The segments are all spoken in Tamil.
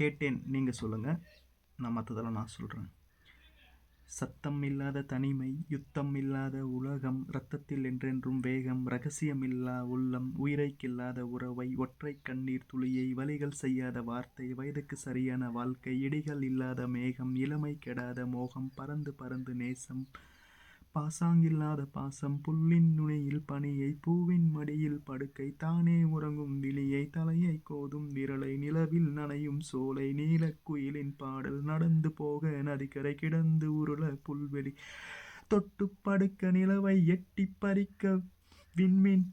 கேட்டேன். நீங்க சொல்லுங்க. நான் மத்ததெல்லாம் நான் சொல்றேன். சத்தம் இல்லாத தனிமை, யுத்தம் இல்லாத உலகம், இரத்தத்தில் என்றென்றும் வேகம், ரகசியமில்லா உள்ளம், உயிரைக் கில்லாத உறவை, ஒற்றைக் கண்ணீர் துளியை, வலிகள் செய்யாத வார்த்தை, வயதுக்கு சரியான வாழ்க்கை, இடிகள் இல்லாத மேகம், இளமை கெடாத மோகம், பறந்து பறந்து நேசம், பாசாங்கில்லாத பாசம், புல்லின் நுனியில் பனியை, பூவின் மடியில் படுக்கை, தானே உறங்கும் விழியை, தலையைக் கோதும் விரலை, நிலவில் நனையும் சோலை, நீலக் குயிலின் பாடல், நடந்து போக நதிக்கரை, கிடந்து உருள புல்வெளி, தொட்டுப் படுக்க நிலவை எட்டிப் பறிக்க விண்மீன்,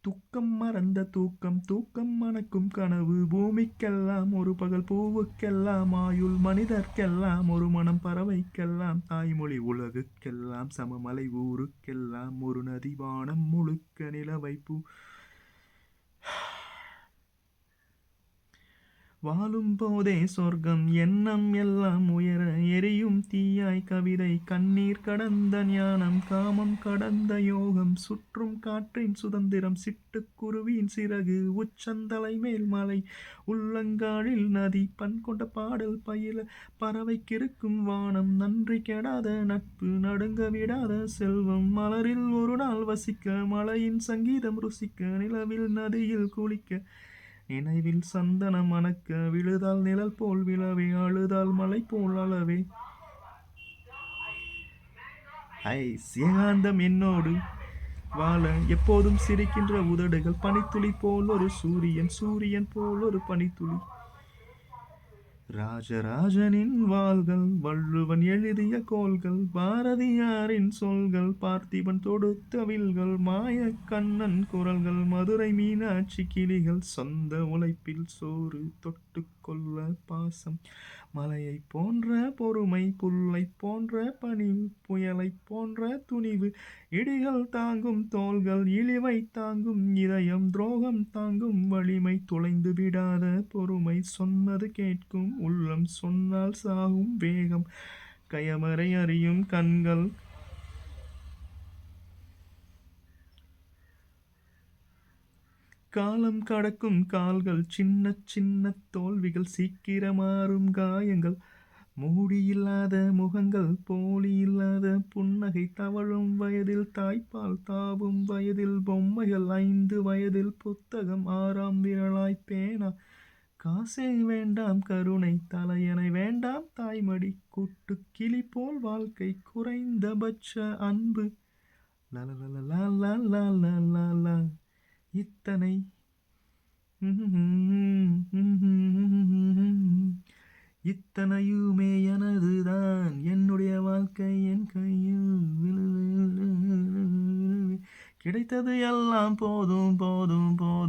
துக்கம் மறந்த தூக்கம், தூக்கம் மணக்கும் கனவு, பூமிக்கெல்லாம் ஒரு பகல், பூவுக்கெல்லாம் ஆயுள், மனிதர்க்கெல்லாம் ஒரு மனம், பறவைக்கெல்லாம் தாய்மொழி, உலகுக்கெல்லாம் சமமலை, ஊருக்கெல்லாம் ஒரு நதி, வானம் முழுக்க நிலவை பூ வாழும் போதே சொர்க்கம், எண்ணம் எல்லாம் உயர, எரியும் தீயாய் கவிதை, கண்ணீர் கடந்த ஞானம், காமம் கடந்த யோகம், சுற்றும் காற்றின் சுதந்திரம், சிட்டுக்குருவியின் சிறகு, உச்சந்தலை மேல் மலை, உள்ளங்காலில் நதி, பண் கொண்ட பாடல் பயில, பறவைக்கிருக்கும் வானம், நன்றி கெடாத நட்பு, நடுங்க விடாத செல்வம், மலரில் ஒரு நாள் வசிக்க, மலையின் சங்கீதம் ருசிக்க, நிலவில் நதியில் குளிக்க, நினைவில் சந்தனம் மணக்க, விழுதால் நிழல் போல் விழவே, அழுதால் மலை போல் அளவே, ஏகாந்தம் என்னோடு வாழ, எப்போதும் சிரிக்கின்ற உதடுகள், பனித்துளி போல் ஒரு சூரியன், சூரியன் போல் ஒரு பனித்துளி, ராஜராஜனின் வாள்கள், வள்ளுவன் எழுதிய கோல்கள், பாரதியாரின் சொல்கள், பார்த்திபன் தொடுத்த வில்கள், மாயக் கண்ணன் குரல்கள், மதுரை மீனாட்சி கிளிகள், சொந்த உழைப்பில் சோறு தொட்டுக் கொள்ள பாசம், மலையைப் போன்ற பொறுமை, புல்லைப் போன்ற பணிவு, புயலைப் போன்ற துணிவு, இடிகள் தாங்கும் தோள்கள், இழிவை தாங்கும் இதயம், துரோகம் தாங்கும் வலிமை, துளைந்து விடாத பொறுமை, சொன்னது கேட்கும் உள்ளம், சொன்னால் சாகும் வேகம், கயமறை அறியும் கண்கள், காலம் கடக்கும் கால்கள், சின்ன சின்ன தோல்விகள், சீக்கிரமாறும் காயங்கள், மூடியில்லாத முகங்கள், போலி இல்லாத புன்னகை, தவழும் வயதில் தாய்ப்பால், தாவும் வயதில் பொம்மைகள், 5 வயதில் புத்தகம், 6ஆம் விரலாய் பேனா, காசே வேண்டாம் கருணை, தலையணை வேண்டாம் தாய்மடி, கூட்டு கிளி போல் வாழ்க்கை, குறைந்தபட்ச அன்பு, லலலலலலலலலலா, இத்தனை இத்தனையுமே எனதுதான், என்னுடைய வாழ்க்கை என் கையில், கிடைத்தது எல்லாம் போதும் போதும் போதும்.